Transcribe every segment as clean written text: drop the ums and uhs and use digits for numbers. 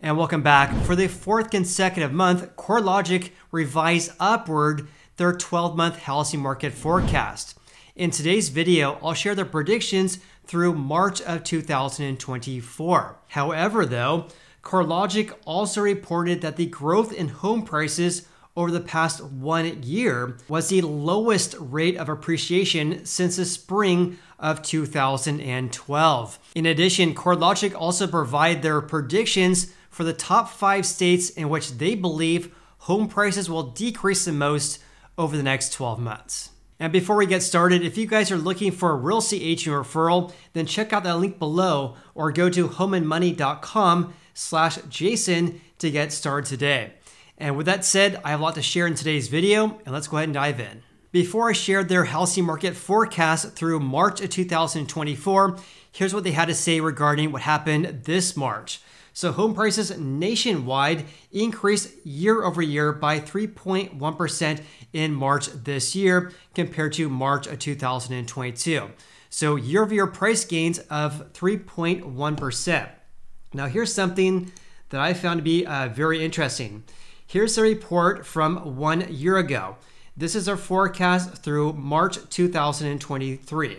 And welcome back. For the fourth consecutive month, Corelogic revised upward their 12-month housing market forecast. In today's video, I'll share their predictions through March of 2024. However, though, Corelogic also reported that the growth in home prices over the past 1 year was the lowest rate of appreciation since the spring of 2012. In addition, Corelogic also provided their predictions for the top 5 states in which they believe home prices will decrease the most over the next 12 months. And before we get started, if you guys are looking for a real estate agent referral, then check out that link below or go to homeandmoney.com/Jason to get started today. And with that said, I have a lot to share in today's video, and let's go ahead and dive in. Before I shared their housing market forecast through March of 2024, here's what they had to say regarding what happened this March. So home prices nationwide increased year over year by 3.1% in March this year compared to March of 2022. So year over year price gains of 3.1%. Now here's something that I found to be very interesting. Here's a report from 1 year ago. This is our forecast through March 2023.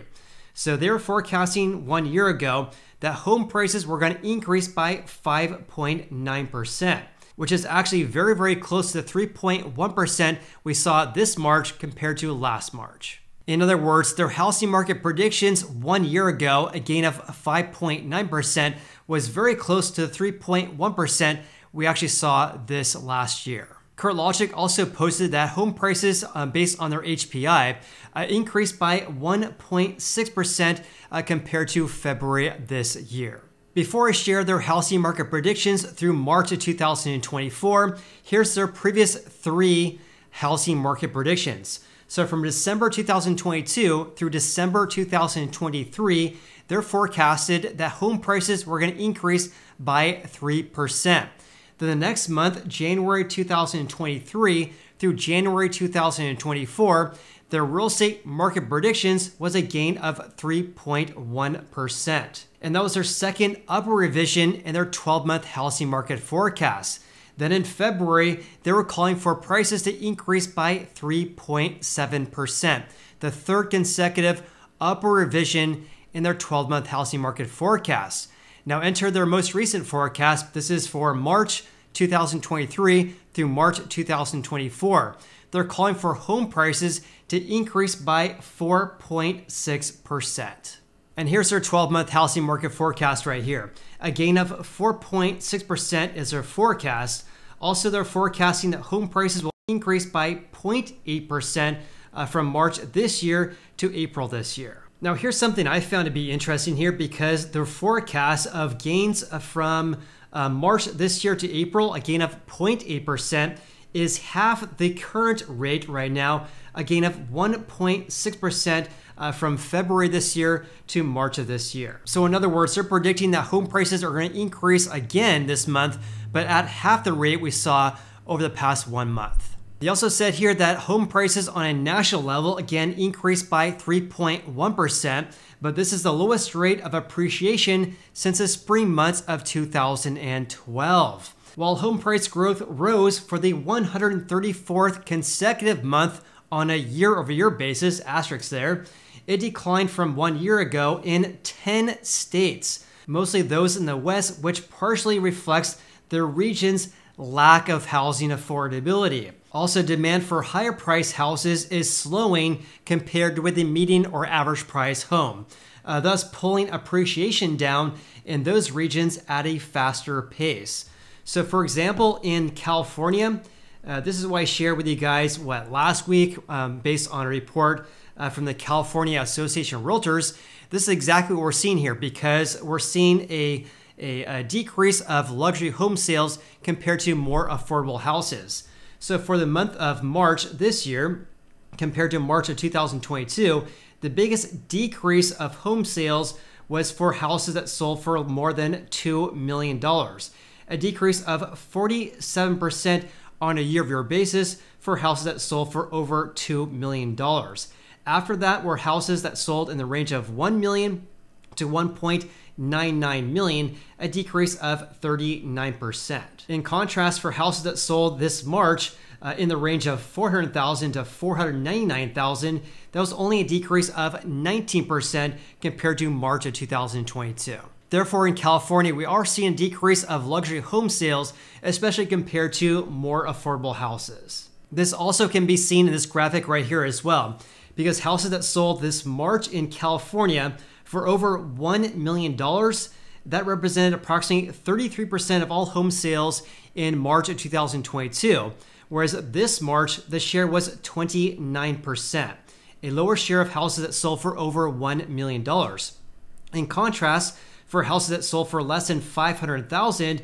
So they were forecasting 1 year ago that home prices were going to increase by 5.9%, which is actually very, very close to the 3.1% we saw this March compared to last March. In other words, their housing market predictions 1 year ago, a gain of 5.9%, was very close to the 3.1% we actually saw this last year. Corelogic also posted that home prices based on their HPI increased by 1.6% compared to February this year. Before I share their housing market predictions through March of 2024, here's their previous 3 housing market predictions. So from December 2022 through December 2023, they're forecasted that home prices were going to increase by 3%. Then the next month, January 2023 through January 2024, their real estate market predictions was a gain of 3.1%. And that was their second upward revision in their 12-month housing market forecast. Then in February, they were calling for prices to increase by 3.7%, the third consecutive upward revision in their 12-month housing market forecast. Now enter their most recent forecast. This is for March 2023 through March 2024. They're calling for home prices to increase by 4.6%. And here's their 12-month housing market forecast right here. A gain of 4.6% is their forecast. Also, they're forecasting that home prices will increase by 0.8% from March this year to April this year. Now, here's something I found to be interesting here because their forecast of gains from March this year to April, a gain of 0.8%, is half the current rate right now, a gain of 1.6% from February this year to March of this year. So in other words, they're predicting that home prices are going to increase again this month, but at half the rate we saw over the past 1 month. They also said here that home prices on a national level again increased by 3.1%, but this is the lowest rate of appreciation since the spring months of 2012. While home price growth rose for the 134th consecutive month on a year-over-year basis, asterisk there, it declined from 1 year ago in 10 states, mostly those in the West, which partially reflects the region's lack of housing affordability. Also, demand for higher price houses is slowing compared with the median or average price home, thus pulling appreciation down in those regions at a faster pace. So for example, in California, this is what I shared with you guys last week based on a report from the California Association of Realtors. This is exactly what we're seeing here because we're seeing a decrease of luxury home sales compared to more affordable houses. So for the month of March this year, compared to March of 2022, the biggest decrease of home sales was for houses that sold for more than $2 million, a decrease of 47% on a year-over-year basis for houses that sold for over $2 million. After that were houses that sold in the range of $1 million to 1.99 million, a decrease of 39%. In contrast, for houses that sold this March in the range of 400,000 to 499,000, that was only a decrease of 19% compared to March of 2022. Therefore, in California, we are seeing a decrease of luxury home sales, especially compared to more affordable houses. This also can be seen in this graphic right here as well, because houses that sold this March in California for over $1 million, that represented approximately 33% of all home sales in March of 2022, whereas this March, the share was 29%, a lower share of houses that sold for over $1 million. In contrast, for houses that sold for less than $500,000,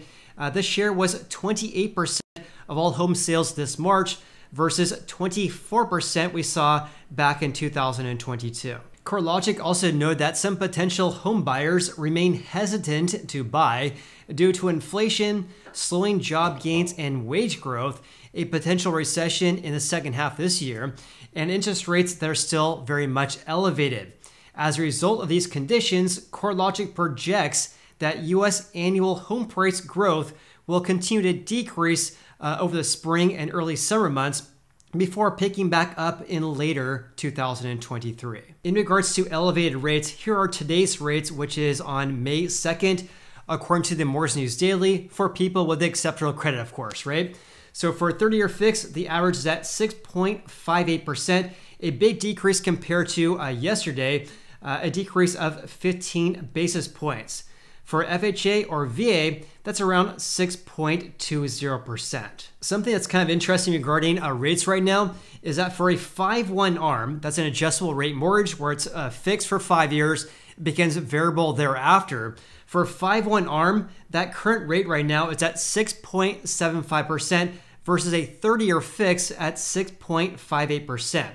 the share was 28% of all home sales this March versus 24% we saw back in 2022. Corelogic also noted that some potential home buyers remain hesitant to buy due to inflation, slowing job gains and wage growth, a potential recession in the second half this year, and interest rates that are still very much elevated. As a result of these conditions, Corelogic projects that U.S. annual home price growth will continue to decrease over the spring and early summer months before picking back up in later 2023. In regards to elevated rates, here are today's rates, which is on May 2nd, according to the Mortgage News Daily, for people with exceptional credit, of course, right? So for a 30-year fix, the average is at 6.58%, a big decrease compared to yesterday, a decrease of 15 basis points. For FHA or VA, that's around 6.20%. Something that's kind of interesting regarding rates right now is that for a 5/1 ARM, that's an adjustable rate mortgage where it's fixed for 5 years, it becomes variable thereafter. For a 5/1 ARM, that current rate right now is at 6.75% versus a 30-year fix at 6.58%.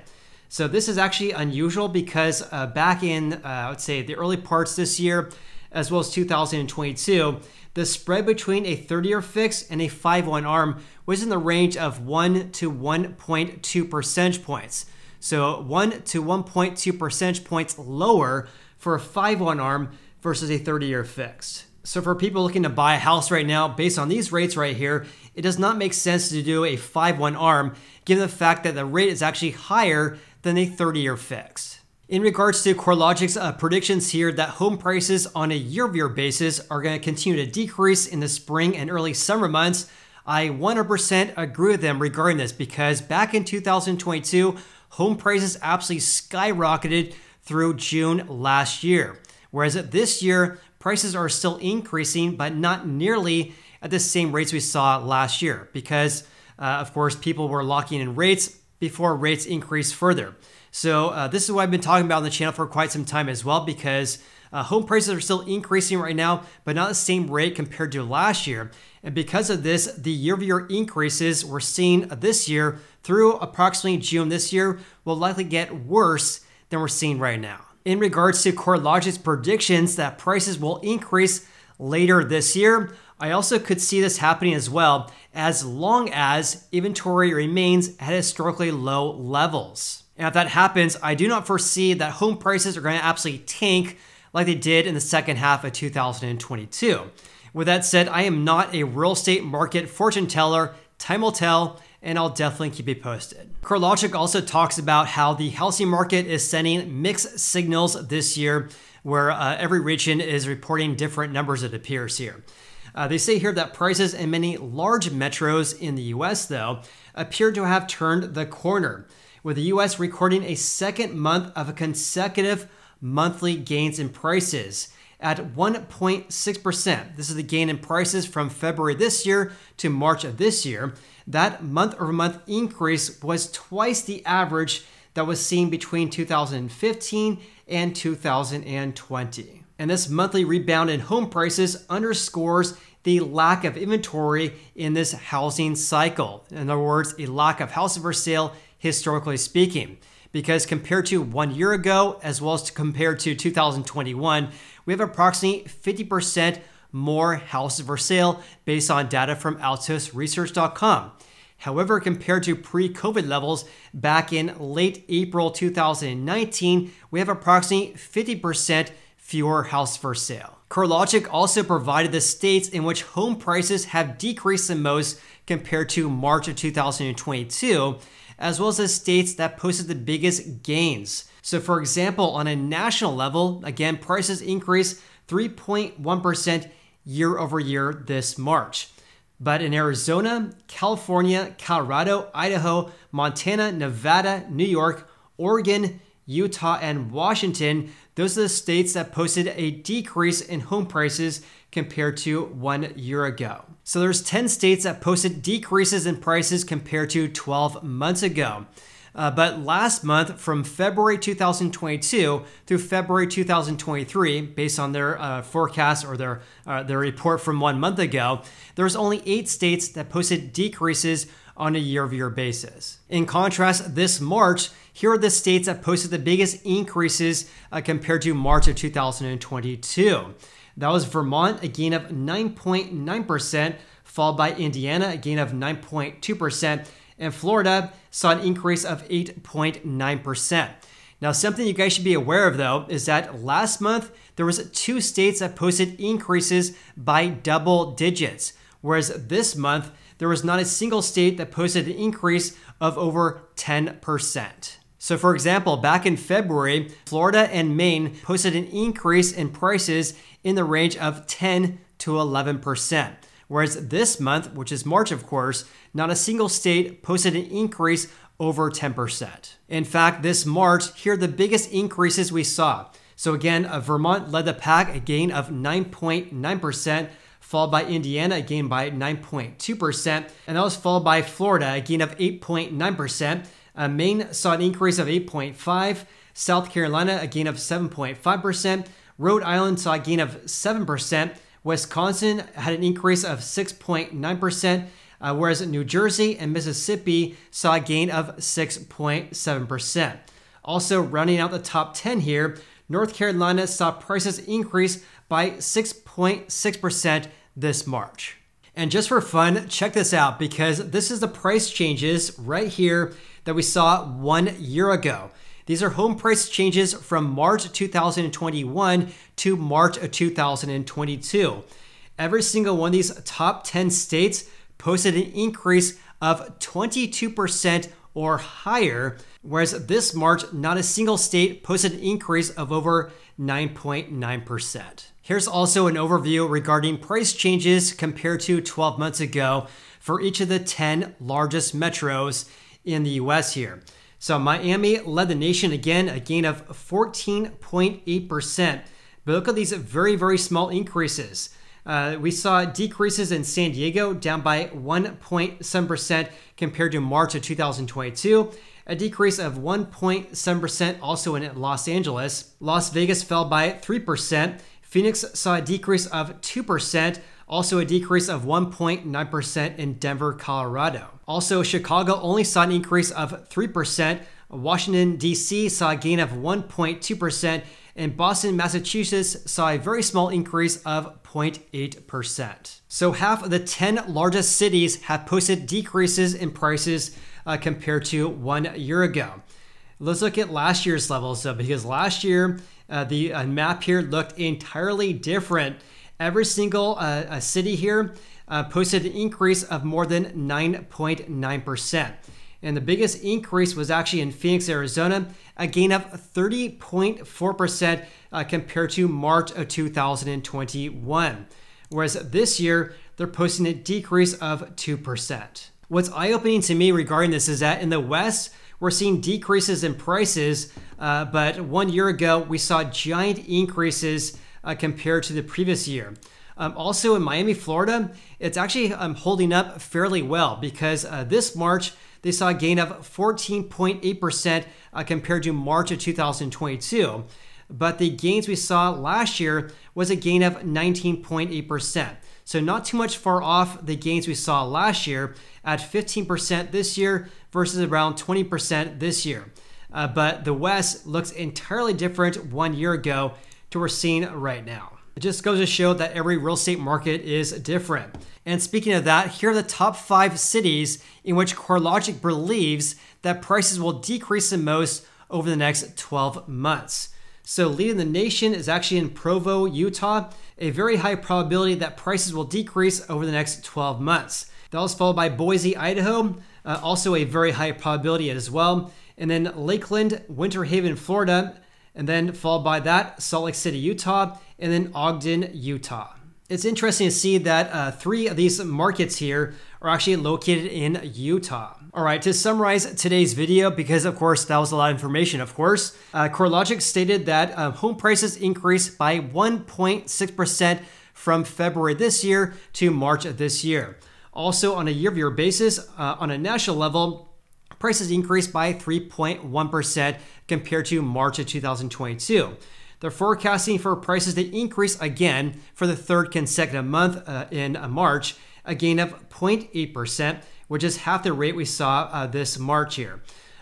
So this is actually unusual because back in, let's say, the early parts this year, as well as 2022, the spread between a 30-year fix and a 5/1 ARM was in the range of 1 to 1.2 percentage points. So 1 to 1.2 percentage points lower for a 5/1 ARM versus a 30-year fixed. So for people looking to buy a house right now, based on these rates right here, it does not make sense to do a 5/1 ARM, given the fact that the rate is actually higher than a 30-year fixed. In regards to Corelogic's predictions here that home prices on a year-over-year basis are going to continue to decrease in the spring and early summer months, I 100% agree with them regarding this because back in 2022, home prices absolutely skyrocketed through June last year. Whereas this year, prices are still increasing, but not nearly at the same rates we saw last year because, of course, people were locking in rates before rates increased further. So this is what I've been talking about on the channel for quite some time as well because home prices are still increasing right now, but not the same rate compared to last year. And because of this, the year-over-year increases we're seeing this year through approximately June this year will likely get worse than we're seeing right now. In regards to Corelogic's predictions that prices will increase later this year, I also could see this happening as well as long as inventory remains at historically low levels. And if that happens, I do not foresee that home prices are going to absolutely tank like they did in the second half of 2022. With that said, I am not a real estate market fortune teller. Time will tell, and I'll definitely keep you posted. Corelogic also talks about how the housing market is sending mixed signals this year, where every region is reporting different numbers, it appears here. They say here that prices in many large metros in the US, though, appear to have turned the corner, with the US recording a second month of consecutive monthly gains in prices at 1.6%. This is the gain in prices from February this year to March of this year. That month-over-month increase was twice the average that was seen between 2015 and 2020. And this monthly rebound in home prices underscores the lack of inventory in this housing cycle. In other words, a lack of houses for sale historically speaking. Because compared to 1 year ago, as well as compared to 2021, we have approximately 50% more houses for sale based on data from altosresearch.com. However, compared to pre-COVID levels back in late April 2019, we have approximately 50% fewer houses for sale. Corelogic also provided the states in which home prices have decreased the most compared to March of 2022, as well as the states that posted the biggest gains. So for example, on a national level, again, prices increased 3.1% year over year this March. But in Arizona, California, Colorado, Idaho, Montana, Nevada, New York, Oregon, Utah, and Washington, those are the states that posted a decrease in home prices compared to 1 year ago. So there's 10 states that posted decreases in prices compared to 12 months ago. But last month, from February 2022 through February 2023, based on their forecast or their report from 1 month ago, there was only 8 states that posted decreases on a year-over-year basis. In contrast, this March, here are the states that posted the biggest increases compared to March of 2022. That was Vermont, a gain of 9.9%, followed by Indiana, a gain of 9.2%, and Florida saw an increase of 8.9%. Now, something you guys should be aware of, though, is that last month, there was 2 states that posted increases by double digits, whereas this month, there was not a single state that posted an increase of over 10%. So for example, back in February, Florida and Maine posted an increase in prices in the range of 10 to 11%. Whereas this month, which is March of course, not a single state posted an increase over 10%. In fact, this March, here are the biggest increases we saw. So again, Vermont led the pack, a gain of 9.9%, followed by Indiana, a gain by 9.2%, and that was followed by Florida, a gain of 8.9%. Maine saw an increase of 8.5%, South Carolina, a gain of 7.5%, Rhode Island saw a gain of 7%, Wisconsin had an increase of 6.9%, whereas New Jersey and Mississippi saw a gain of 6.7%. Also, rounding out the top 10 here, North Carolina saw prices increase by 6.6% this March. And just for fun, check this out, because this is the price changes right here that we saw 1 year ago. These are home price changes from March 2021 to March of 2022. Every single one of these top 10 states posted an increase of 22% or higher, whereas this March, not a single state posted an increase of over 9.9%. Here's also an overview regarding price changes compared to 12 months ago for each of the 10 largest metros in the US here. So Miami led the nation again, a gain of 14.8%. But look at these very, very small increases. We saw decreases in San Diego, down by 1.7% compared to March of 2022. A decrease of 1.7% also in Los Angeles. Las Vegas fell by 3%. Phoenix saw a decrease of 2%. Also a decrease of 1.9% in Denver, Colorado. Also, Chicago only saw an increase of 3%. Washington, D.C. saw a gain of 1.2%. And Boston, Massachusetts saw a very small increase of 0.8%. So half of the 10 largest cities have posted decreases in prices compared to 1 year ago. Let's look at last year's levels though, because last year the map here looked entirely different. Every single city here posted an increase of more than 9.9%. And the biggest increase was actually in Phoenix, Arizona, a gain of 30.4% compared to March of 2021. Whereas this year, they're posting a decrease of 2%. What's eye-opening to me regarding this is that in the West, we're seeing decreases in prices, but 1 year ago, we saw giant increases compared to the previous year. Also in Miami, Florida, it's actually holding up fairly well because this March, they saw a gain of 14.8% compared to March of 2022. But the gains we saw last year was a gain of 19.8%. So not too much far off the gains we saw last year at 15% this year versus around 20% this year. But the West looks entirely different 1 year ago to what we're seeing right now. It just goes to show that every real estate market is different. And speaking of that, here are the top 5 cities in which Corelogic believes that prices will decrease the most over the next 12 months. So leading the nation is actually in Provo, Utah, a very high probability that prices will decrease over the next 12 months. That was followed by Boise, Idaho, also a very high probability as well. And then Lakeland, Winter Haven, Florida, and then followed by that, Salt Lake City, Utah, and then Ogden, Utah. It's interesting to see that 3 of these markets here are actually located in Utah. All right, to summarize today's video, because of course that was a lot of information, of course, Corelogic stated that home prices increased by 1.6% from February this year to March of this year. Also, on a year-over-year basis, on a national level, prices increased by 3.1% compared to March of 2022. They're forecasting for prices to increase again for the 3rd consecutive month in March, a gain of 0.8%, which is half the rate we saw this March here.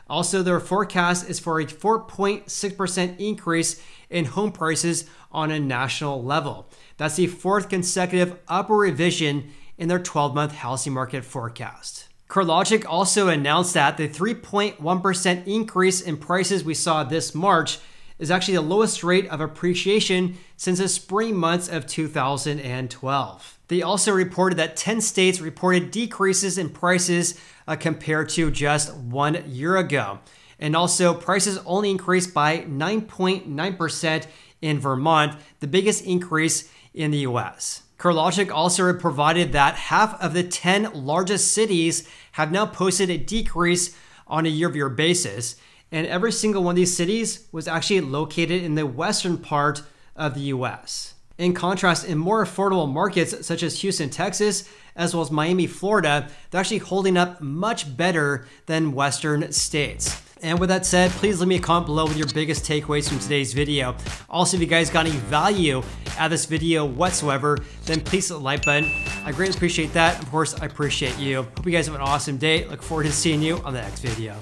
Also, their forecast is for a 4.6% increase in home prices on a national level. That's the 4th consecutive upward revision in their 12-month housing market forecast. Corelogic also announced that the 3.1% increase in prices we saw this March is actually the lowest rate of appreciation since the spring months of 2012. They also reported that 10 states reported decreases in prices compared to just 1 year ago. And also, prices only increased by 9.9% in Vermont, the biggest increase in the US. Corelogic also provided that half of the 10 largest cities have now posted a decrease on a year-over-year basis, and every single one of these cities was actually located in the western part of the US. In contrast, in more affordable markets such as Houston, Texas, as well as Miami, Florida, they're actually holding up much better than western states. And with that said, please leave me a comment below with your biggest takeaways from today's video. Also, if you guys got any value out of this video whatsoever, then please hit the like button. I greatly appreciate that. Of course, I appreciate you. Hope you guys have an awesome day. Look forward to seeing you on the next video.